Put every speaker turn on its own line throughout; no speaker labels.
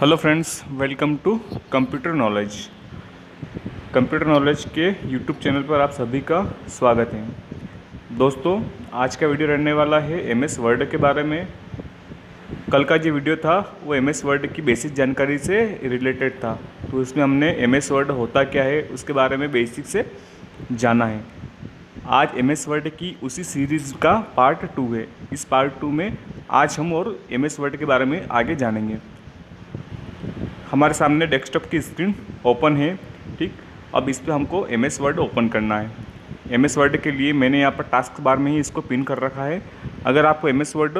Hello friends, welcome to computer knowledge. Computer knowledge के YouTube channel पर आप सभी का स्वागत है। दोस्तों, आज का वीडियो रहने वाला है एमएस वर्ड के बारे में। कल का जो वीडियो था वो एमएस वर्ड की बेसिक जानकारी से रिलेटेड था, तो इसमें हमने एमएस वर्ड होता क्या है उसके बारे में बेसिक से जाना है। आज एमएस वर्ड की उसी सीरीज़ का पार्ट 2 है। इस पार्ट 2 में आज हम और एमएस वर्ड के बारे में आगे जानेंगे। हमारे सामने डेस्कटॉप की स्क्रीन ओपन है, ठीक। अब इस पर हमको एमएस वर्ड ओपन करना है। एमएस वर्ड के लिए मैंने यहाँ पर टास्क बार में ही इसको पिन कर रखा है। अगर आपको एमएस वर्ड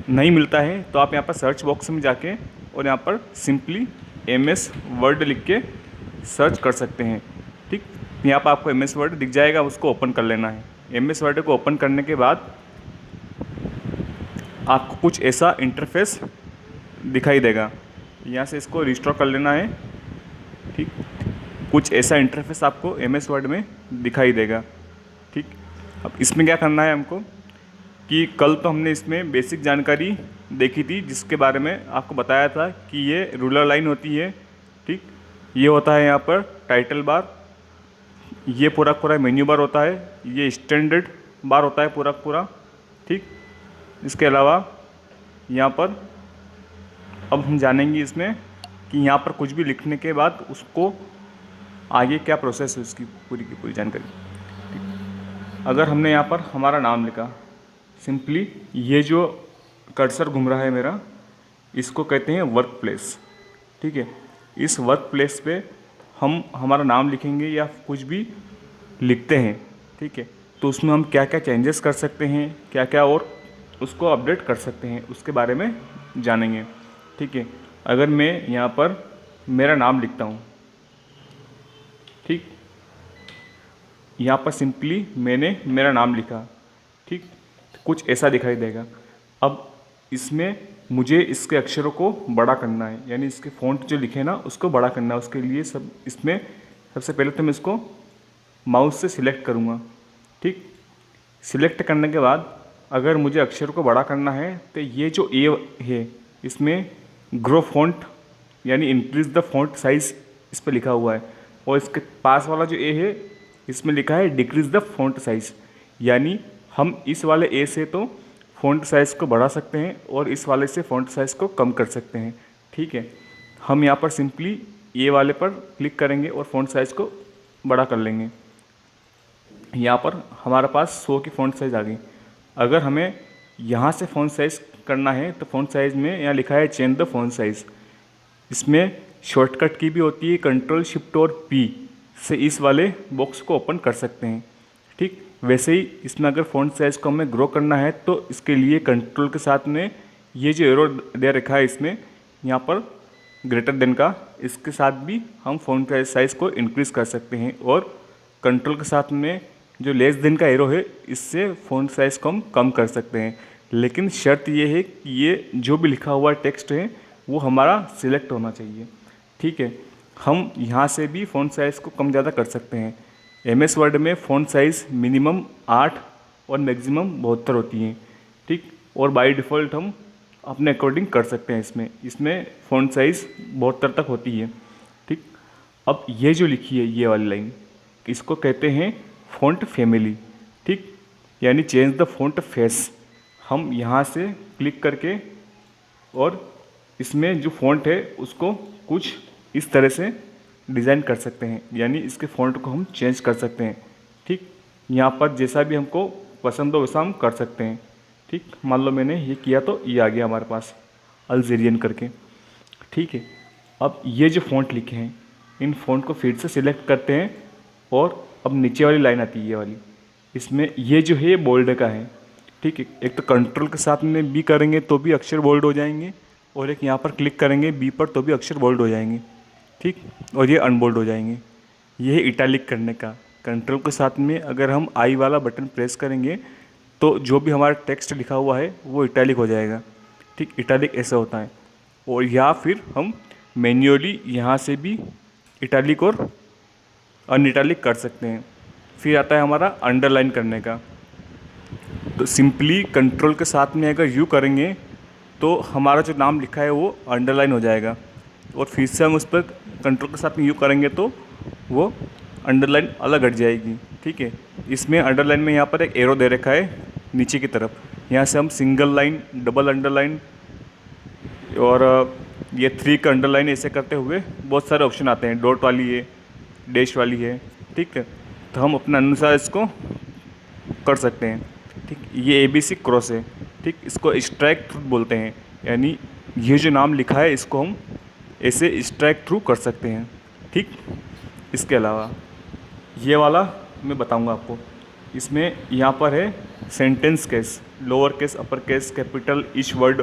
नहीं मिलता है तो आप यहाँ पर सर्च बॉक्स में जाके और यहाँ पर सिंपली एमएस वर्ड लिख के सर्च कर सकते हैं, ठीक। यहाँ पर आपको एमएस वर्ड दिख जाएगा, उसको ओपन कर लेना है। एमएस वर्ड को ओपन करने के बाद आपको कुछ ऐसा इंटरफेस दिखाई देगा। यहाँ से इसको रिस्टोर कर लेना है, ठीक। कुछ ऐसा इंटरफेस आपको एमएस वर्ड में दिखाई देगा, ठीक। अब इसमें क्या करना है हमको कि कल तो हमने इसमें बेसिक जानकारी देखी थी, जिसके बारे में आपको बताया था कि ये रूलर लाइन होती है, ठीक। ये होता है यहाँ पर टाइटल बार, ये पूरा मेन्यू बार होता है, ये स्टैंडर्ड बार होता है पूरा, ठीक। इसके अलावा यहाँ पर अब हम जानेंगे इसमें कि यहाँ पर कुछ भी लिखने के बाद उसको आगे क्या प्रोसेस है उसकी पूरी की पूरी जानकारी, ठीक। अगर हमने यहाँ पर हमारा नाम लिखा, सिंपली ये जो कर्सर घूम रहा है मेरा, इसको कहते हैं वर्क प्लेस, ठीक है। इस वर्क प्लेस पे हम हमारा नाम लिखेंगे या कुछ भी लिखते हैं, ठीक है। तो उसमें हम क्या क्या चेंजेस कर सकते हैं, क्या क्या और उसको अपडेट कर सकते हैं, उसके बारे में जानेंगे, ठीक है। अगर मैं यहाँ पर मेरा नाम लिखता हूँ, ठीक, यहाँ पर सिंपली मैंने मेरा नाम लिखा, ठीक, कुछ ऐसा दिखाई देगा। अब इसमें मुझे इसके अक्षरों को बड़ा करना है, यानी इसके फ़ॉन्ट जो लिखे ना उसको बड़ा करना है। उसके लिए इसमें सबसे पहले तो मैं इसको माउस से सिलेक्ट करूँगा, ठीक। सिलेक्ट करने के बाद अगर मुझे अक्षर को बड़ा करना है तो ये जो ए है इसमें ग्रो फॉन्ट यानी इंक्रीज द फॉन्ट साइज़ इस पर लिखा हुआ है, और इसके पास वाला जो ए है इसमें लिखा है डिक्रीज द फॉन्ट साइज़, यानी हम इस वाले ए से तो फॉन्ट साइज़ को बढ़ा सकते हैं और इस वाले से फॉन्ट साइज़ को कम कर सकते हैं, ठीक है। हम यहाँ पर सिंपली ए वाले पर क्लिक करेंगे और फॉन्ट साइज़ को बड़ा कर लेंगे। यहाँ पर हमारे पास 100 की फॉन्ट साइज़ आ गई। अगर हमें यहाँ से फॉन्ट साइज़ करना है तो फॉन्ट साइज़ में यहाँ लिखा है चेंज द फॉन्ट साइज़। इसमें शॉर्टकट की भी होती है, कंट्रोल शिफ्ट और पी से इस वाले बॉक्स को ओपन कर सकते हैं, ठीक। वैसे ही इसमें अगर फॉन्ट साइज़ को हमें ग्रो करना है तो इसके लिए कंट्रोल के साथ में ये जो एरो दे रखा है इसमें यहाँ पर ग्रेटर देन का, इसके साथ भी हम फॉन्ट साइज़ को इंक्रीज़ कर सकते हैं, और कंट्रोल के साथ में जो लेस देन का एरो है इससे फॉन्ट साइज़ को हम कम कर सकते हैं। लेकिन शर्त ये है कि ये जो भी लिखा हुआ टेक्स्ट है वो हमारा सिलेक्ट होना चाहिए, ठीक है। हम यहाँ से भी फ़ॉन्ट साइज़ को कम ज़्यादा कर सकते हैं। एमएस वर्ड में फ़ॉन्ट साइज़ मिनिमम 8 और मैक्सिमम 72 होती हैं, ठीक। और बाय डिफ़ॉल्ट हम अपने अकॉर्डिंग कर सकते हैं। इसमें फ़ॉन्ट साइज़ 72 तक होती है, ठीक। अब ये जो लिखी है ये वाली लाइन, इसको कहते हैं फ़ॉन्ट फैमिली, ठीक, यानी चेंज द फ़ॉन्ट फेस। हम यहाँ से क्लिक करके और इसमें जो फ़ॉन्ट है उसको कुछ इस तरह से डिज़ाइन कर सकते हैं, यानी इसके फ़ॉन्ट को हम चेंज कर सकते हैं, ठीक। यहाँ पर जैसा भी हमको पसंद हो वैसा हम कर सकते हैं, ठीक। मान लो मैंने ये किया तो ये आ गया हमारे पास अल्जीरियन करके, ठीक है। अब ये जो फ़ॉन्ट लिखे हैं इन फ़ॉन्ट को फिर से सिलेक्ट करते हैं, और अब नीचे वाली लाइन आती है ये वाली, इसमें ये जो है बोल्ड का है, ठीक है। एक तो कंट्रोल के साथ में बी करेंगे तो भी अक्षर बोल्ड हो जाएंगे, और एक यहाँ पर क्लिक करेंगे बी पर तो भी अक्षर बोल्ड हो जाएंगे, ठीक। और ये अनबोल्ड हो जाएंगे। ये है इटैलिक करने का। कंट्रोल के साथ में अगर हम आई वाला बटन प्रेस करेंगे तो जो भी हमारा टेक्स्ट लिखा हुआ है वो इटैलिक हो जाएगा, ठीक। इटैलिक ऐसा होता है। और या फिर हम मैन्युअली यहाँ से भी इटैलिक और अनइटैलिक कर सकते हैं। फिर आता है हमारा अंडरलाइन करने का। तो सिंपली कंट्रोल के साथ में अगर यू करेंगे तो हमारा जो नाम लिखा है वो अंडरलाइन हो जाएगा, और फिर से हम उस पर कंट्रोल के साथ में यू करेंगे तो वो अंडरलाइन अलग हट जाएगी। ठीक है, इसमें अंडरलाइन में यहाँ पर एक एरो दे रखा है नीचे की तरफ, यहाँ से हम सिंगल लाइन, डबल अंडरलाइन और ये 3 का अंडरलाइन ऐसे करते हुए बहुत सारे ऑप्शन आते हैं, डॉट वाली है, डैश वाली है। ठीक है, तो हम अपने अनुसार इसको कर सकते हैं। ठीक, ये ABC क्रॉस है। ठीक, इसको स्ट्राइक थ्रू बोलते हैं, यानी ये जो नाम लिखा है इसको हम ऐसे स्ट्राइक थ्रू कर सकते हैं। ठीक, इसके अलावा ये वाला मैं बताऊंगा आपको। इसमें यहाँ पर है sentence case, lower case, upper case, capital, each word,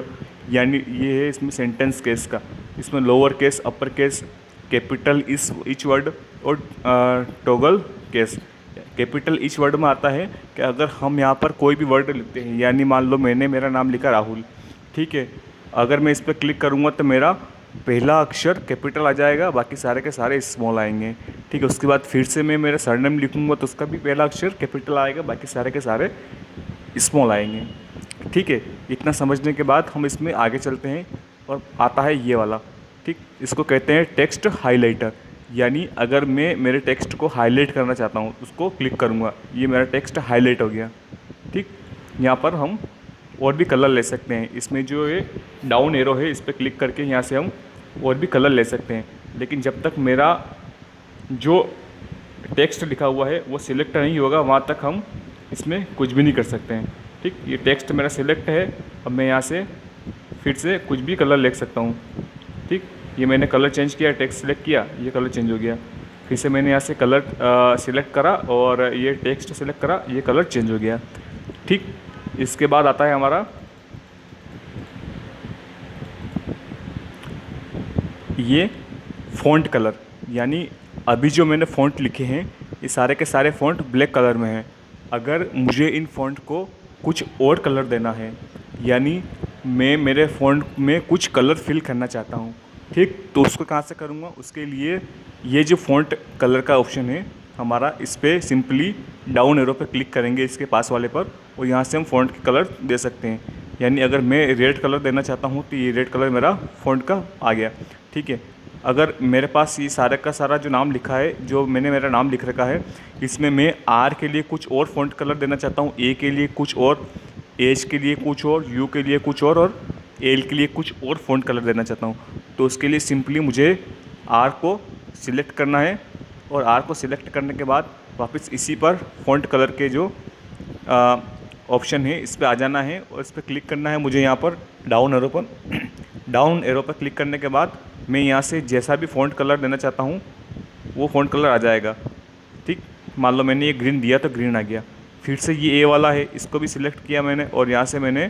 यानी ये है इसमें सेंटेंस केस का। इसमें lower case, upper case, capital, each word और toggle case. Capital each word में आता है कि अगर हम यहाँ पर कोई भी वर्ड लिखते हैं, यानी मान लो मैंने मेरा नाम लिखा राहुल। ठीक है, अगर मैं इस पर क्लिक करूँगा तो मेरा पहला अक्षर कैपिटल आ जाएगा, बाकी सारे के सारे स्मॉल आएंगे। ठीक है, उसके बाद फिर से मैं मेरा सरनेम लिखूँगा तो उसका भी पहला अक्षर कैपिटल आएगा, बाकी सारे के सारे स्मॉल आएंगे। ठीक है, इतना समझने के बाद हम इसमें आगे चलते हैं और आता है ये वाला। ठीक, इसको कहते हैं टेक्स्ट हाइलाइटर, यानी अगर मैं मेरे टेक्स्ट को हाईलाइट करना चाहता हूँ उसको क्लिक करूँगा, ये मेरा टेक्स्ट हाईलाइट हो गया। ठीक, यहाँ पर हम और भी कलर ले सकते हैं। इसमें जो ये डाउन एरो है इस पर क्लिक करके यहाँ से हम और भी कलर ले सकते हैं, लेकिन जब तक मेरा जो टेक्स्ट लिखा हुआ है वो सिलेक्ट नहीं होगा वहाँ तक हम इसमें कुछ भी नहीं कर सकते हैं। ठीक, ये टेक्स्ट मेरा सिलेक्ट है, अब मैं यहाँ से फिर से कुछ भी कलर ले सकता हूँ। ठीक, ये मैंने कलर चेंज किया, टेक्स्ट सिलेक्ट किया, ये कलर चेंज हो गया। फिर से मैंने यहाँ से कलर सिलेक्ट करा और ये टेक्स्ट सिलेक्ट करा, ये कलर चेंज हो गया। ठीक, इसके बाद आता है हमारा ये फ़ॉन्ट कलर, यानी अभी जो मैंने फ़ॉन्ट लिखे हैं ये सारे के सारे फ़ॉन्ट ब्लैक कलर में हैं। अगर मुझे इन फ़ॉन्ट को कुछ और कलर देना है, यानी मैं मेरे फ़ॉन्ट में कुछ कलर फिल करना चाहता हूँ। ठीक, तो उसको कहाँ से करूँगा, उसके लिए ये जो फ़ॉन्ट कलर का ऑप्शन है हमारा, इस पर सिंपली डाउन एरो पर क्लिक करेंगे इसके पास वाले पर, और यहाँ से हम फ़ॉन्ट के कलर दे सकते हैं। यानी अगर मैं रेड कलर देना चाहता हूँ तो ये रेड कलर मेरा फ़ॉन्ट का आ गया। ठीक है, अगर मेरे पास ये सारा का सारा जो नाम लिखा है, जो मैंने मेरा नाम लिख रखा है, इसमें मैं आर के लिए कुछ और फ़ॉन्ट कलर देना चाहता हूँ, ए के लिए कुछ और, एच के लिए कुछ और, यू के लिए कुछ और एल के लिए कुछ और फ़ॉन्ट कलर देना चाहता हूँ, तो उसके लिए सिंपली मुझे आर को सिलेक्ट करना है, और आर को सिलेक्ट करने के बाद वापस इसी पर फ़ॉन्ट कलर के जो ऑप्शन है इस पर आ जाना है और इस पर क्लिक करना है मुझे यहाँ पर डाउन एरो पर। डाउन एरो पर क्लिक करने के बाद मैं यहाँ से जैसा भी फ़ॉन्ट कलर देना चाहता हूँ वो फ़ॉन्ट कलर आ जाएगा। ठीक, मान लो मैंने ये ग्रीन दिया तो ग्रीन आ गया। फिर से ये ए वाला है, इसको भी सिलेक्ट किया मैंने और यहाँ से मैंने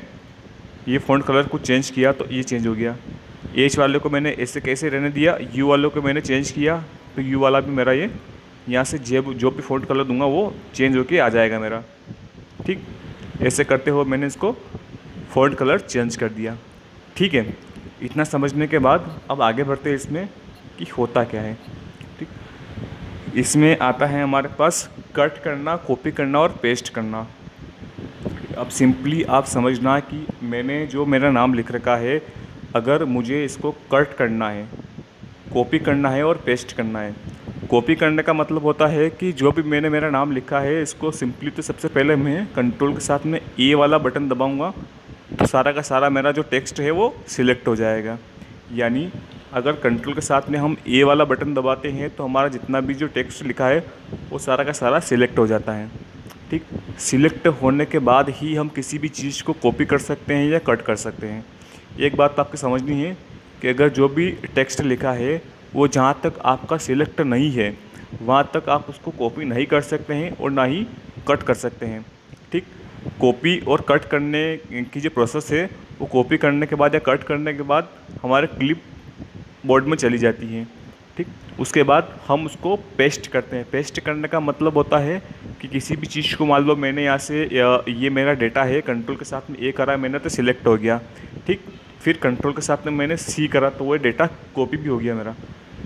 ये फ़ॉन्ट कलर को चेंज किया तो ये चेंज हो गया। एच वाले को मैंने ऐसे कैसे रहने दिया, यू वालों को मैंने चेंज किया तो यू वाला भी मेरा ये यहाँ से जो भी फ़ॉन्ट कलर दूंगा वो चेंज होके आ जाएगा मेरा। ठीक, ऐसे करते हुए मैंने इसको फ़ॉन्ट कलर चेंज कर दिया। ठीक है, इतना समझने के बाद अब आगे बढ़ते हैं इसमें कि होता क्या है। ठीक, इसमें आता है हमारे पास कट करना, कॉपी करना और पेस्ट करना। अब सिंपली आप समझना कि मैंने जो मेरा नाम लिख रखा है, अगर मुझे इसको कट करना है, कॉपी करना है और पेस्ट करना है। कॉपी करने का मतलब होता है कि जो भी मैंने मेरा नाम लिखा है इसको सिंपली तो सबसे पहले मैं कंट्रोल के साथ में ए वाला बटन दबाऊंगा तो सारा का सारा मेरा जो टेक्स्ट है वो सिलेक्ट हो जाएगा। यानी अगर कंट्रोल के साथ में हम ए वाला बटन दबाते हैं तो हमारा जितना भी जो टेक्स्ट लिखा है वो सारा का सारा सिलेक्ट हो जाता है। ठीक, सिलेक्ट होने के बाद ही हम किसी भी चीज़ को कॉपी कर सकते हैं या कट कर सकते हैं। एक बात आपको समझनी है कि अगर जो भी टेक्स्ट लिखा है वो जहाँ तक आपका सिलेक्ट नहीं है वहाँ तक आप उसको कॉपी नहीं कर सकते हैं और ना ही कट कर सकते हैं। ठीक, कॉपी और कट करने की जो प्रोसेस है वो कॉपी करने के बाद या कट करने के बाद हमारे क्लिप बोर्ड में चली जाती है। ठीक, उसके बाद हम उसको पेस्ट करते हैं। पेस्ट करने का मतलब होता है कि किसी भी चीज़ को मान लो मैंने यहाँ से ये मेरा डेटा है, कंट्रोल के साथ में ए करा मैंने तो सिलेक्ट हो गया। ठीक, फिर कंट्रोल के साथ में मैंने सी करा तो वो डेटा कॉपी भी हो गया मेरा।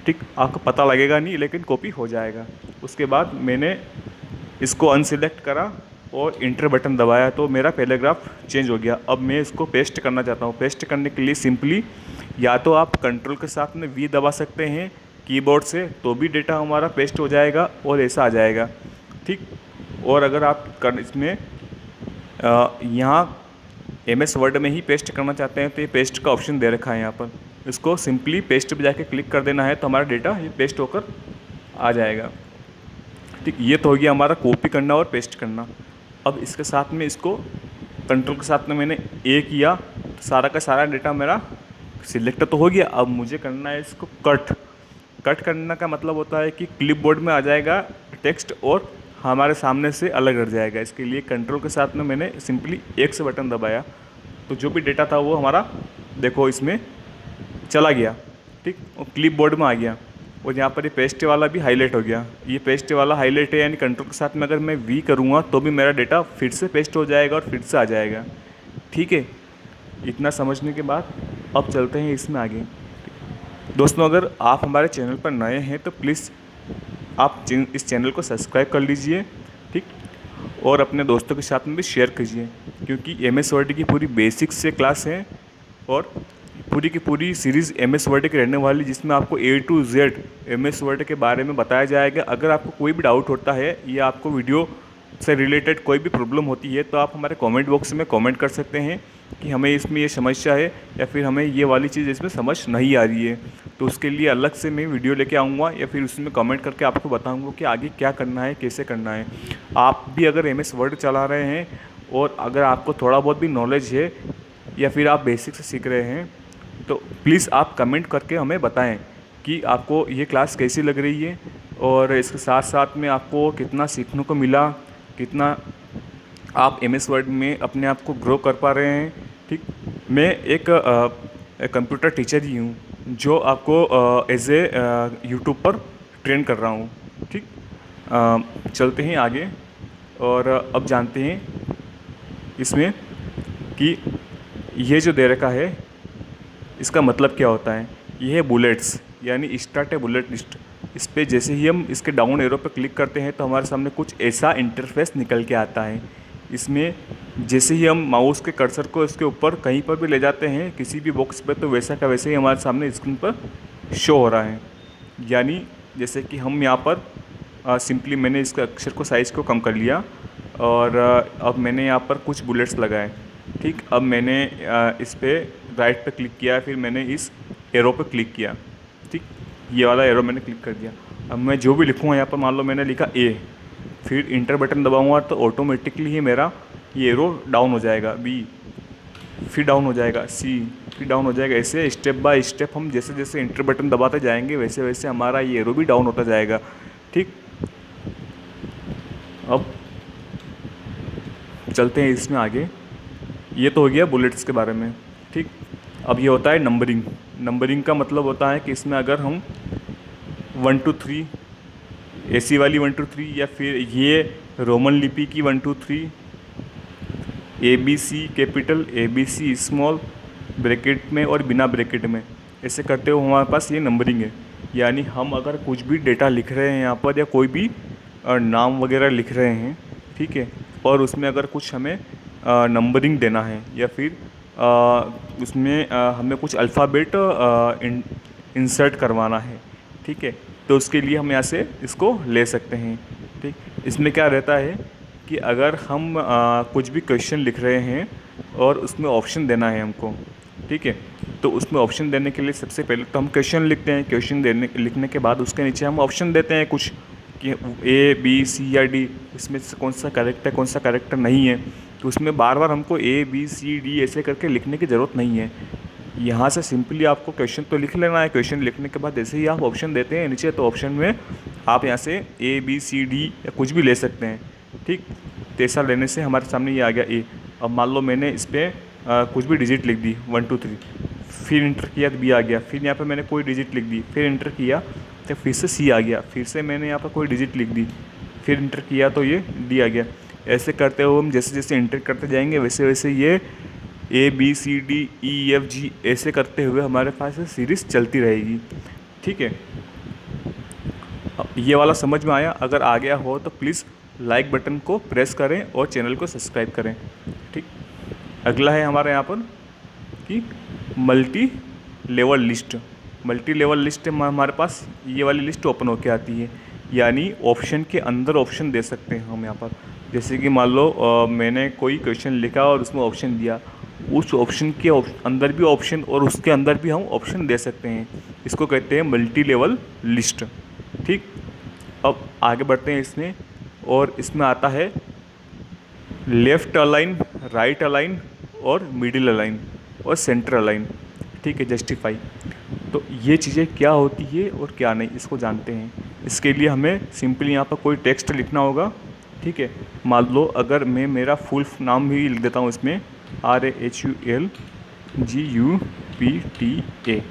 ठीक, आपको पता लगेगा नहीं लेकिन कॉपी हो जाएगा। उसके बाद मैंने इसको अनसिलेक्ट करा और इंटर बटन दबाया तो मेरा पैराग्राफ चेंज हो गया। अब मैं इसको पेस्ट करना चाहता हूँ। पेस्ट करने के लिए सिंपली या तो आप कंट्रोल के साथ में वी दबा सकते हैं कीबोर्ड से, तो भी डेटा हमारा पेस्ट हो जाएगा और ऐसा आ जाएगा, ठीक। और अगर आप इसमें यहाँ MS वर्ड में ही पेस्ट करना चाहते हैं तो ये पेस्ट का ऑप्शन दे रखा है यहाँ पर। इसको सिंपली पेस्ट पे जाके क्लिक कर देना है तो हमारा डेटा ये पेस्ट होकर आ जाएगा, ठीक। ये तो हो गया हमारा कॉपी करना और पेस्ट करना। अब इसके साथ में इसको कंट्रोल के साथ में मैंने ए किया तो सारा का सारा डेटा मेरा सिलेक्ट तो हो गया। अब मुझे करना है इसको कट करने का मतलब होता है कि क्लिपबोर्ड में आ जाएगा टेक्स्ट और हमारे सामने से अलग हट जाएगा। इसके लिए कंट्रोल के साथ में मैंने सिंपली X बटन दबाया तो जो भी डेटा था वो हमारा देखो इसमें चला गया, ठीक, और क्लिपबोर्ड में आ गया। और यहाँ पर ये पेस्ट वाला भी हाईलाइट हो गया। ये पेस्ट वाला हाईलाइट है, यानी कंट्रोल के साथ में अगर मैं V करूँगा तो भी मेरा डेटा फिर से पेस्ट हो जाएगा और फिर से आ जाएगा, ठीक है। इतना समझने के बाद अब चलते हैं इसमें आगे। दोस्तों, अगर आप हमारे चैनल पर नए हैं तो प्लीज़ आप इस चैनल को सब्सक्राइब कर लीजिए, ठीक, और अपने दोस्तों के साथ में भी शेयर कीजिए, क्योंकि MS वर्ड की पूरी बेसिक्स से क्लास है और पूरी की पूरी सीरीज़ MS वर्ड की रहने वाली, जिसमें आपको A to Z MS word के बारे में बताया जाएगा। अगर आपको कोई भी डाउट होता है या आपको वीडियो से रिलेटेड कोई भी प्रॉब्लम होती है तो आप हमारे कमेंट बॉक्स में कमेंट कर सकते हैं कि हमें इसमें ये समस्या है या फिर हमें ये वाली चीज़ इसमें समझ नहीं आ रही है। तो उसके लिए अलग से मैं वीडियो लेके आऊँगा या फिर उसमें कमेंट करके आपको बताऊँगा कि आगे क्या करना है, कैसे करना है। आप भी अगर MS वर्ड चला रहे हैं और अगर आपको थोड़ा बहुत भी नॉलेज है या फिर आप बेसिक से सीख रहे हैं तो प्लीज़ आप कमेंट करके हमें बताएं कि आपको ये क्लास कैसी लग रही है और इसके साथ साथ में आपको कितना सीखने को मिला, कितना आप MS वर्ड में अपने आप को ग्रो कर पा रहे हैं, ठीक। मैं एक कंप्यूटर टीचर ही हूँ जो आपको एज ए यूट्यूब पर ट्रेन कर रहा हूँ, ठीक। चलते हैं आगे और अब जानते हैं इसमें कि ये जो दे रखा है इसका मतलब क्या होता है। ये है बुलेट्स, यानी स्टार्ट ए बुलेट लिस्ट। इस पर जैसे ही हम इसके डाउन एरो पर क्लिक करते हैं तो हमारे सामने कुछ ऐसा इंटरफेस निकल के आता है। इसमें जैसे ही हम माउस के कर्सर को इसके ऊपर कहीं पर भी ले जाते हैं किसी भी बॉक्स पर, तो वैसा का वैसे ही हमारे सामने स्क्रीन पर शो हो रहा है। यानी जैसे कि हम यहाँ पर सिंपली मैंने इसके अक्षर को साइज़ को कम कर लिया और अब मैंने यहाँ पर कुछ बुलेट्स लगाए, ठीक। अब मैंने इस पर राइट पे क्लिक किया, फिर मैंने इस एरो पे क्लिक किया, ठीक। ये वाला एरो मैंने क्लिक कर दिया। अब मैं जो भी लिखूँगा यहाँ पर, मान लो मैंने लिखा A, फिर इंटर बटन दबाऊँगा तो ऑटोमेटिकली ही मेरा ये एरो डाउन हो जाएगा, B, फिर डाउन हो जाएगा C, फिर डाउन हो जाएगा। ऐसे स्टेप बाय स्टेप हम जैसे जैसे इंटर बटन दबाते जाएंगे वैसे वैसे हमारा ये एरो भी डाउन होता जाएगा, ठीक। अब चलते हैं इसमें आगे। ये तो हो गया बुलेट्स के बारे में, ठीक। अब ये होता है नंबरिंग। नंबरिंग का मतलब होता है कि इसमें अगर हम 1 2 3 ऐसी वाली 1 2 3 या फिर ये रोमन लिपि की 1 2 3 ABC capital ABC small bracket में और बिना ब्रैकेट में ऐसे करते हुए हमारे पास ये नंबरिंग है। यानी हम अगर कुछ भी डेटा लिख रहे हैं यहाँ पर या कोई भी नाम वगैरह लिख रहे हैं, ठीक है, और उसमें अगर कुछ हमें नंबरिंग देना है या फिर उसमें हमें कुछ अल्फ़ाबेट इंसर्ट करवाना है, ठीक है, तो उसके लिए हम यहाँ से इसको ले सकते हैं, ठीक। इसमें क्या रहता है कि अगर हम कुछ भी क्वेश्चन लिख रहे हैं और उसमें ऑप्शन देना है हमको, ठीक है, तो उसमें ऑप्शन देने के लिए सबसे पहले तो हम क्वेश्चन लिखते हैं। क्वेश्चन लिखने के बाद उसके नीचे हम ऑप्शन देते हैं कुछ कि A B C या D, इसमें से कौन सा करेक्ट है कौन सा करेक्ट नहीं है। तो उसमें बार बार हमको A B C D ऐसे करके लिखने की ज़रूरत नहीं है। यहाँ से सिंपली आपको क्वेश्चन तो लिख लेना है। क्वेश्चन लिखने के बाद जैसे ही आप ऑप्शन देते हैं नीचे, तो ऑप्शन में आप यहाँ से A B C D या कुछ भी ले सकते हैं, ठीक। तो ऐसा लेने से हमारे सामने ये आ गया A। अब मान लो मैंने इस पर कुछ भी डिजिट लिख दी 1 2 3, फिर इंटर किया तो B आ गया, फिर यहाँ पर मैंने कोई डिजिट लिख दी, फिर इंटर किया तो फिर से C आ गया, फिर से मैंने यहाँ पर कोई डिजिट लिख दी, फिर इंटर किया तो ये D आ गया। ऐसे करते हुए हम जैसे जैसे इंटर करते जाएंगे वैसे वैसे ये A B C D E F G ऐसे करते हुए हमारे पास सीरीज़ चलती रहेगी, ठीक है। अब ये वाला समझ में आया? अगर आ गया हो तो प्लीज़ लाइक बटन को प्रेस करें और चैनल को सब्सक्राइब करें। ठीक, अगला है हमारा यहाँ पर कि multi level list. Multi level list में हमारे पास ये वाली लिस्ट ओपन होके आती है, यानी ऑप्शन के अंदर ऑप्शन दे सकते हैं हम यहाँ पर। जैसे कि मान लो मैंने कोई क्वेश्चन लिखा और उसमें ऑप्शन दिया, उस ऑप्शन के अंदर भी ऑप्शन और उसके अंदर भी हम ऑप्शन दे सकते हैं। इसको कहते हैं मल्टी लेवल लिस्ट। ठीक, अब आगे बढ़ते हैं इसमें, और इसमें आता है लेफ़्ट अलाइन, राइट अलाइन और मिडिल अलाइन और सेंटर अलाइन। ठीक है, जस्टिफाई। तो ये चीज़ें क्या होती है और क्या नहीं, इसको जानते हैं। इसके लिए हमें सिंपली यहाँ पर कोई टेक्स्ट लिखना होगा। ठीक है, मान लो अगर मैं मेरा फुल नाम भी लिख देता हूँ इसमें, RAHULGUPTA।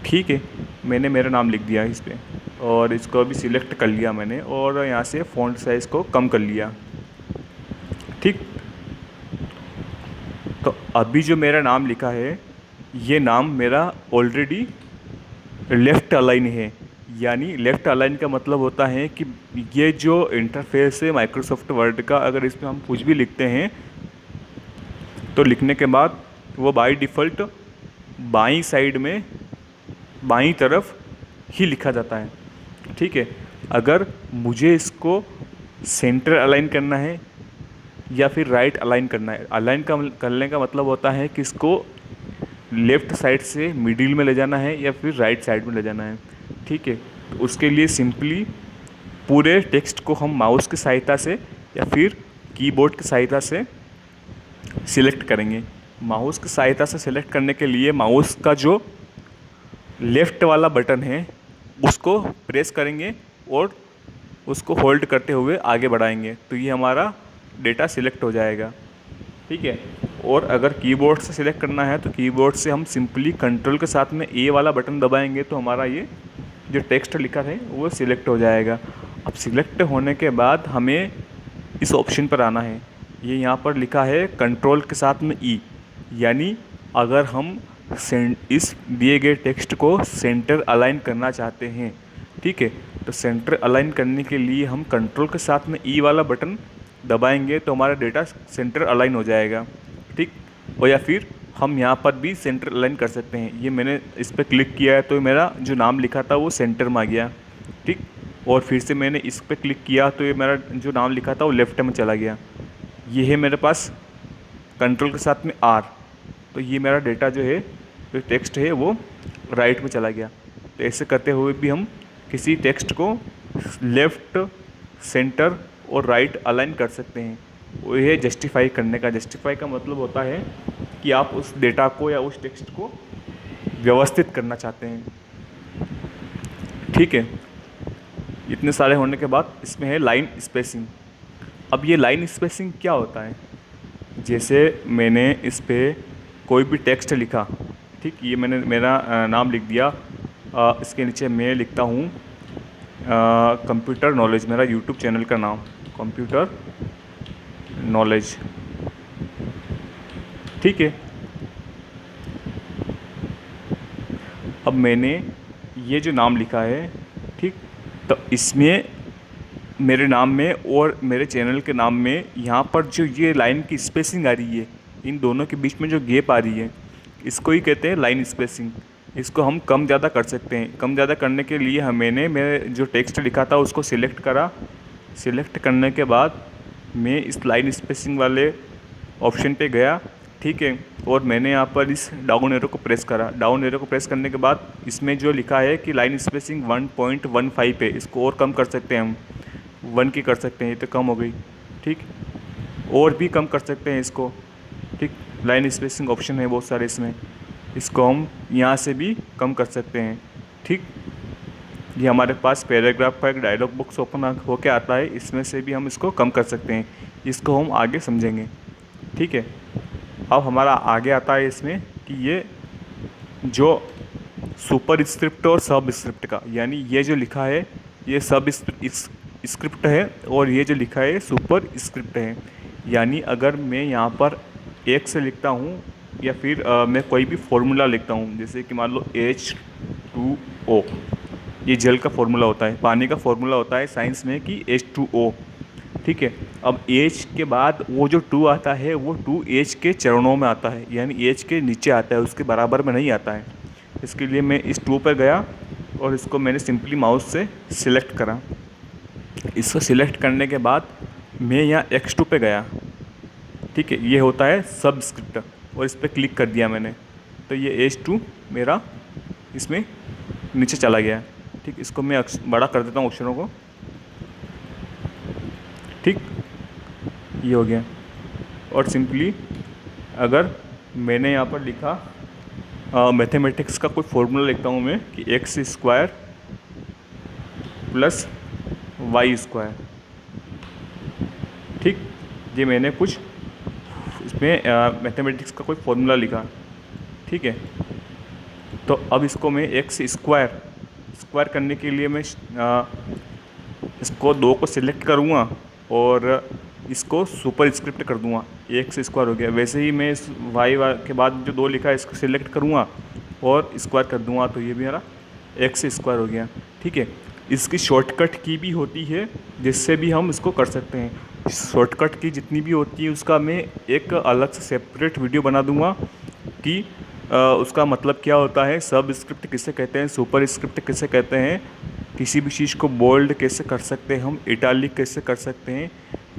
ठीक है, मैंने मेरा नाम लिख दिया इस पर और इसको अभी सिलेक्ट कर लिया मैंने, और यहाँ से फ़ॉन्ट साइज़ को कम कर लिया। ठीक, तो अभी जो मेरा नाम लिखा है ये नाम मेरा ऑलरेडी लेफ़्ट अलाइन है। यानी लेफ़्ट अलाइन का मतलब होता है कि ये जो इंटरफेस है माइक्रोसॉफ्ट वर्ड का, अगर इसमें हम कुछ भी लिखते हैं तो लिखने के बाद वो बाय डिफ़ॉल्ट बाईं साइड में, बाईं तरफ ही लिखा जाता है। ठीक है, अगर मुझे इसको सेंटर अलाइन करना है या फिर राइट अलाइन करना है, अलाइन करने का मतलब होता है कि इसको लेफ़्ट साइड से मिडिल में ले जाना है या फिर राइट साइड में ले जाना है। ठीक है, तो उसके लिए सिंपली पूरे टेक्स्ट को हम माउस की सहायता से या फिर कीबोर्ड की सहायता से सिलेक्ट करेंगे। माउस की सहायता से सिलेक्ट करने के लिए माउस का जो लेफ़्ट वाला बटन है उसको प्रेस करेंगे और उसको होल्ड करते हुए आगे बढ़ाएंगे, तो ये हमारा डेटा सिलेक्ट हो जाएगा। ठीक है, और अगर कीबोर्ड से सिलेक्ट करना है तो कीबोर्ड से हम सिंपली कंट्रोल के साथ में ए वाला बटन दबाएंगे तो हमारा ये जो टेक्स्ट लिखा है वो सिलेक्ट हो जाएगा। अब सिलेक्ट होने के बाद हमें इस ऑप्शन पर आना है। ये यहाँ पर लिखा है कंट्रोल के साथ में ई, यानी अगर हम इस दिए गए टेक्स्ट को सेंटर अलाइन करना चाहते हैं। ठीक है, तो सेंटर अलाइन करने के लिए हम कंट्रोल के साथ में ई वाला बटन दबाएंगे तो हमारा डेटा सेंटर अलाइन हो जाएगा। ठीक, और या फिर हम यहाँ पर भी सेंटर अलाइन कर सकते हैं। ये मैंने इस पर क्लिक किया है तो मेरा जो नाम लिखा था वो सेंटर में आ गया। ठीक, और फिर से मैंने इस पर क्लिक किया तो ये मेरा जो नाम लिखा था वो लेफ्ट में चला गया। ये है मेरे पास कंट्रोल के साथ में आर, तो ये मेरा डेटा जो है, जो टेक्स्ट है वो राइट में चला गया। तो ऐसे करते हुए भी हम किसी टेक्स्ट को लेफ़्ट, सेंटर और राइट अलाइन कर सकते हैं। वो है जस्टिफाई करने का। जस्टिफाई का मतलब होता है कि आप उस डेटा को या उस टेक्स्ट को व्यवस्थित करना चाहते हैं। ठीक है, इतने सारे होने के बाद इसमें है लाइन स्पेसिंग। अब ये लाइन स्पेसिंग क्या होता है? जैसे मैंने इस पर कोई भी टेक्स्ट लिखा, ठीक, ये मैंने मेरा नाम लिख दिया, इसके नीचे मैं लिखता हूँ कंप्यूटर नॉलेज, मेरा यूट्यूब चैनल का नाम कंप्यूटर नॉलेज। ठीक है, अब मैंने ये जो नाम लिखा है, ठीक, तो इसमें मेरे नाम में और मेरे चैनल के नाम में यहाँ पर जो ये लाइन की स्पेसिंग आ रही है, इन दोनों के बीच में जो गैप आ रही है, इसको ही कहते हैं लाइन स्पेसिंग। इसको हम कम ज़्यादा कर सकते हैं। कम ज़्यादा करने के लिए मैं जो टेक्स्ट लिखा था उसको सिलेक्ट करा। सिलेक्ट करने के बाद मैं इस लाइन स्पेसिंग वाले ऑप्शन पे गया, ठीक है, और मैंने यहाँ पर इस डाउन एरो को प्रेस करा। डाउन एरो को प्रेस करने के बाद इसमें जो लिखा है कि लाइन स्पेसिंग 1.15 है, इसको और कम कर सकते हैं हम, 1 की कर सकते हैं, ये तो कम हो गई। ठीक, और भी कम कर सकते हैं इसको। ठीक, लाइन स्पेसिंग ऑप्शन है बहुत सारे इसमें, इसको हम यहाँ से भी कम कर सकते हैं। ठीक, ये हमारे पास पैराग्राफ का एक डायलॉग बॉक्स ओपन होके आता है, इसमें से भी हम इसको कम कर सकते हैं। इसको हम आगे समझेंगे। ठीक है, अब हमारा आगे आता है इसमें कि ये जो सुपर स्क्रिप्ट और सब स्क्रिप्ट का, यानी ये जो लिखा है ये सब स्क्रिप्ट है और ये जो लिखा है सुपर स्क्रिप्ट है। यानी अगर मैं यहाँ पर एक से लिखता हूँ या फिर मैं कोई भी फॉर्मूला लिखता हूँ, जैसे कि मान लो H2O, ये जल का फॉर्मूला होता है, पानी का फॉर्मूला होता है साइंस में कि H2O। ठीक है। अब एज के बाद वो जो 2 आता है वो 2 एज के चरणों में आता है, यानी एज के नीचे आता है, उसके बराबर में नहीं आता है। इसके लिए मैं इस 2 पर गया और इसको मैंने सिंपली माउस से सिलेक्ट करा। इसको सिलेक्ट करने के बाद मैं यहाँ X2 पे गया, ठीक है, ये होता है सबस्क्रिप्ट, और इस पर क्लिक कर दिया मैंने, तो ये H2 मेरा इसमें नीचे चला गया। ठीक, इसको मैं बड़ा कर देता हूँ अक्षरों को। ठीक, ये हो गया। और सिंपली अगर मैंने यहाँ पर लिखा मैथमेटिक्स का कोई फॉर्मूला लिखता हूँ मैं कि x² प्लस y²। ठीक, ये मैंने कुछ इसमें मैथमेटिक्स का कोई फॉर्मूला लिखा। ठीक है, तो अब इसको मैं स्क्वायर करने के लिए मैं इसको 2 को सिलेक्ट करूँगा और इसको सुपर स्क्रिप्ट कर दूँगा, x² हो गया। वैसे ही मैं इस y के बाद जो 2 लिखा है इसको सिलेक्ट करूँगा और स्क्वायर कर दूँगा, तो ये भी मेरा x² हो गया। ठीक है, इसकी शॉर्टकट की भी होती है जिससे भी हम इसको कर सकते हैं। शॉर्टकट की जितनी भी होती है उसका मैं एक अलग से सेपरेट वीडियो बना दूँगा कि उसका मतलब क्या होता है, सब स्क्रिप्ट किसे कहते हैं, सुपर स्क्रिप्ट किसे कहते हैं, किसी भी चीज़ को बोल्ड कैसे कर सकते हैं हम, इटालिक कैसे कर सकते हैं,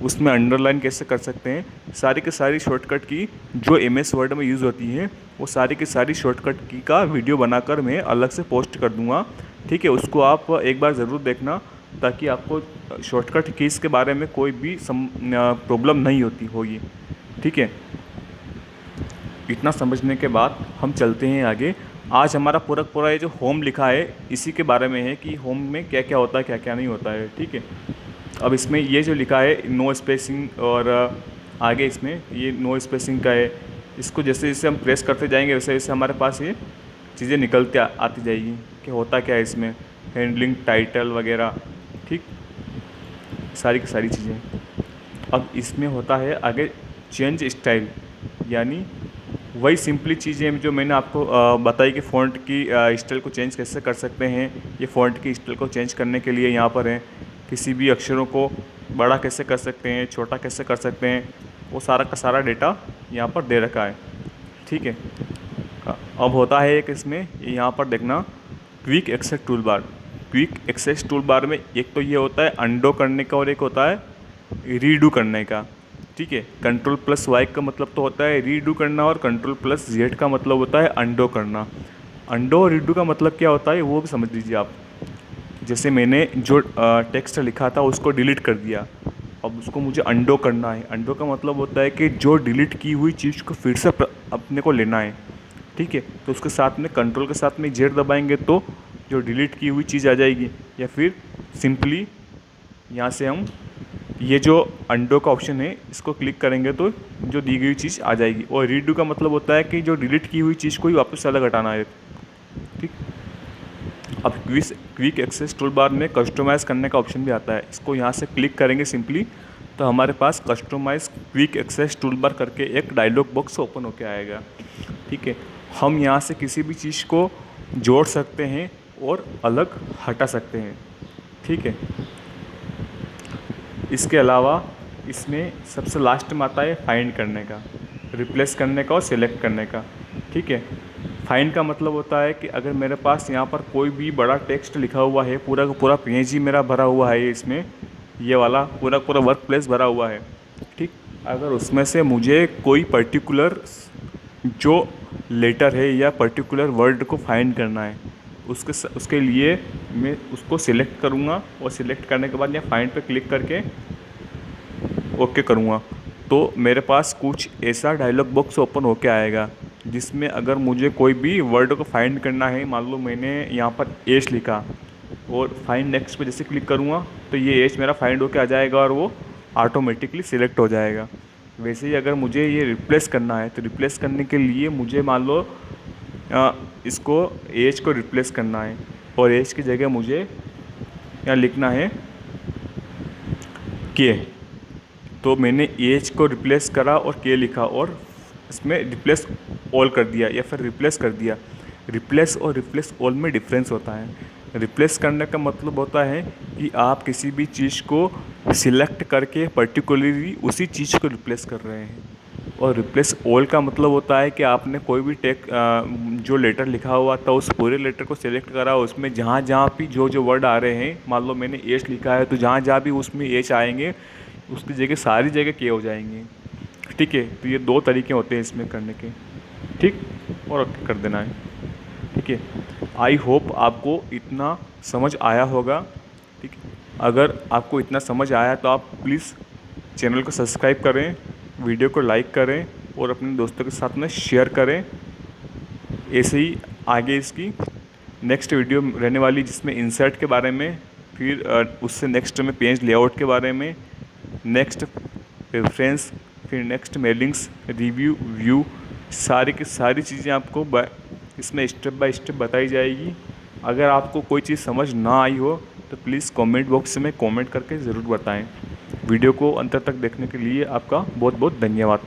उसमें अंडरलाइन कैसे कर सकते हैं। सारी की सारी शॉर्टकट की जो MS वर्ड में यूज़ होती है वो सारी की सारी शॉर्टकट की का वीडियो बनाकर मैं अलग से पोस्ट कर दूँगा। ठीक है, उसको आप एक बार ज़रूर देखना ताकि आपको शॉर्टकट कीज़ के बारे में कोई भी प्रॉब्लम नहीं होगी। ठीक है, इतना समझने के बाद हम चलते हैं आगे। आज हमारा पूरा ये जो होम लिखा है इसी के बारे में है कि होम में क्या क्या होता है, क्या क्या नहीं होता है। ठीक है, अब इसमें ये जो लिखा है नो स्पेसिंग, और आगे इसमें ये नो स्पेसिंग का है। इसको जैसे जैसे हम प्रेस करते जाएंगे वैसे वैसे हमारे पास ये चीज़ें निकलते आती जाएगी कि होता क्या है इसमें, हैंडलिंग, टाइटल वगैरह। ठीक, सारी की सारी चीज़ें। अब इसमें होता है आगे चेंज स्टाइल, यानी वही सिंपली चीज़ें जो मैंने आपको बताई कि फ़ॉन्ट की स्टाइल को चेंज कैसे कर सकते हैं। ये फ़ॉन्ट की स्टाइल को चेंज करने के लिए यहाँ पर है। किसी भी अक्षरों को बड़ा कैसे कर सकते हैं, छोटा कैसे कर सकते हैं, वो सारा का सारा डेटा यहाँ पर दे रखा है। ठीक है, अब होता है एक इसमें यहाँ पर देखना quick access tool bar. Quick access tool bar में एक तो ये होता है अंडो करने का और एक होता है रीडू करने का। ठीक है, Ctrl+Y का मतलब तो होता है रीडू करना और Ctrl+Z का मतलब होता है अंडो करना। अंडो और रीडू का मतलब क्या होता है वो भी समझ लीजिए आप। जैसे मैंने जो टेक्स्ट लिखा था उसको डिलीट कर दिया, अब उसको मुझे अंडो करना है। अंडो का मतलब होता है कि जो डिलीट की हुई चीज़ को फिर से अपने को लेना है। ठीक है, तो उसके साथ में कंट्रोल के साथ में Z दबाएंगे तो जो डिलीट की हुई चीज़ आ जाएगी, या फिर सिंपली यहाँ से हम ये जो अंडो का ऑप्शन है इसको क्लिक करेंगे तो जो दी गई चीज़ आ जाएगी। और रीडू का मतलब होता है कि जो डिलीट की हुई चीज़ को ही वापस से अलग हटाना है। ठीक, अब क्विक एक्सेस टूल बार में कस्टमाइज़ करने का ऑप्शन भी आता है। इसको यहाँ से क्लिक करेंगे सिंपली तो हमारे पास customize quick access tool bar करके एक डायलॉग बॉक्स ओपन होकर आएगा। ठीक है, हम यहाँ से किसी भी चीज़ को जोड़ सकते हैं और अलग हटा सकते हैं। ठीक है, इसके अलावा इसमें सबसे लास्ट में आता है फाइंड करने का, रिप्लेस करने का और सिलेक्ट करने का। ठीक है, फाइंड का मतलब होता है कि अगर मेरे पास यहाँ पर कोई भी बड़ा टेक्स्ट लिखा हुआ है, पूरा का पूरा पेज ही मेरा भरा हुआ है, इसमें ये वाला पूरा वर्क प्लेस भरा हुआ है। ठीक, अगर उसमें से मुझे कोई पर्टिकुलर जो लेटर है या पर्टिकुलर वर्ड को फाइंड करना है, उसके लिए मैं उसको सिलेक्ट करूँगा और सिलेक्ट करने के बाद यहाँ फाइंड पे क्लिक करके ओके करूँगा तो मेरे पास कुछ ऐसा डायलॉग बॉक्स ओपन होके आएगा जिसमें अगर मुझे कोई भी वर्ड को फाइंड करना है, मान लो मैंने यहाँ पर एच लिखा और फाइंड नेक्स्ट पे जैसे क्लिक करूँगा तो ये एच मेरा फाइंड होके आ जाएगा और वो ऑटोमेटिकली सिलेक्ट हो जाएगा। वैसे ही अगर मुझे ये रिप्लेस करना है तो रिप्लेस करने के लिए मुझे मान लो इसको एज को रिप्लेस करना है और एज की जगह मुझे यहाँ लिखना है के, तो मैंने एज को रिप्लेस करा और के लिखा और इसमें रिप्लेस ऑल कर दिया या फिर रिप्लेस कर दिया। रिप्लेस और रिप्लेस ऑल में डिफरेंस होता है। रिप्लेस करने का मतलब होता है कि आप किसी भी चीज़ को सिलेक्ट करके पर्टिकुलरली उसी चीज़ को रिप्लेस कर रहे हैं। और रिप्लेस ऑल का मतलब होता है कि आपने कोई भी जो लेटर लिखा हुआ था उस पूरे लेटर को सिलेक्ट करा, उसमें जहाँ जहाँ भी जो वर्ड आ रहे हैं, मान लो मैंने एच लिखा है तो जहाँ जहाँ भी उसमें एच आएंगे उसकी जगह सारी जगह के हो जाएंगे। ठीक है, तो ये 2 तरीके होते हैं इसमें करने के। ठीक, और ओके कर देना है। ठीक है, आई होप आपको इतना समझ आया होगा। ठीक है, अगर आपको इतना समझ आया तो आप प्लीज़ चैनल को सब्सक्राइब करें, वीडियो को लाइक करें और अपने दोस्तों के साथ में शेयर करें। ऐसे ही आगे इसकी नेक्स्ट वीडियो रहने वाली जिसमें इंसर्ट के बारे में, फिर उससे नेक्स्ट में पेज लेआउट के बारे में, नेक्स्ट रेफरेंस, फिर नेक्स्ट मेलिंग्स, रिव्यू, व्यू, सारी की सारी चीज़ें आपको इसमें स्टेप बाय स्टेप बताई जाएगी। अगर आपको कोई चीज़ समझ ना आई हो तो प्लीज़ कमेंट बॉक्स में कमेंट करके ज़रूर बताएं। वीडियो को अंत तक देखने के लिए आपका बहुत बहुत धन्यवाद।